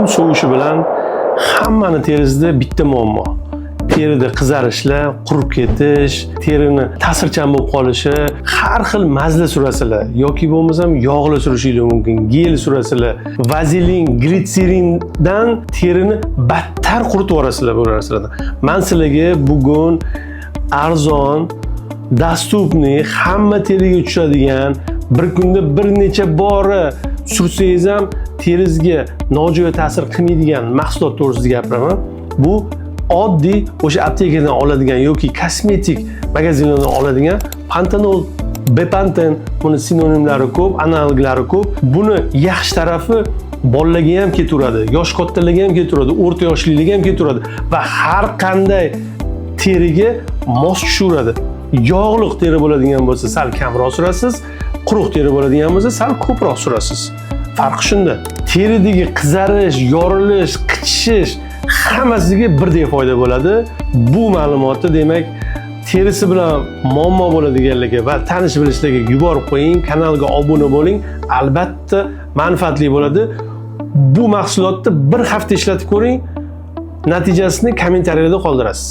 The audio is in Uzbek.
kun sovishi bilan hammani terisida bitta muammo. Terida qizarishlar, qurib ketish, terining ta'sirchan bo'lib qolishi, har xil mazli surasizlar yoki bo'lmasam yog'li surishingiz mumkin, gel surasizlar, vazelin, glitserindan terini battar quritib yuborasizlar bu narsalardan. Men sizlarga bugun arzon, dostupniy, hamma teriga tushadigan, bir kunda bir necha bora sursangiz ham teringizga nojo'ya ta'sir qilmaydigan mahsulot to'g'risida gapiraman. Bu oddiy o'sha aptekadan oladigan yoki kosmetik magazinlardan oladigan pantanol, bepanten, buni sinonimlari ko'p, analoglari ko'p. Buni yaxshi tarafi bolalarga ham ketaveradi, yosh kattalarga ham ketaveradi, o'rta yoshlilarga ham ketaveradi va har qanday teriga mos tushaveradi. Yog'liq teri bo'ladigan bo'lsa sal kamroq surasiz, quruq teri bo'ladigan bo'lsa sal ko'proq surasiz. Farqi shunda. Teridagi qizarish, yorilish, qichishish hammasiga birdek foyda bo'ladi. Bu ma'lumotni demak terisi bilan muammo bo'ladiganlarga va tanish bilishlarga yuborib qo'ying, kanalga obuna bo'ling. Albatta manfaatli bo'ladi. Bu mahsulotni bir hafta ishlatib ko'ring, natijasini kommentariyalarda qoldirasiz.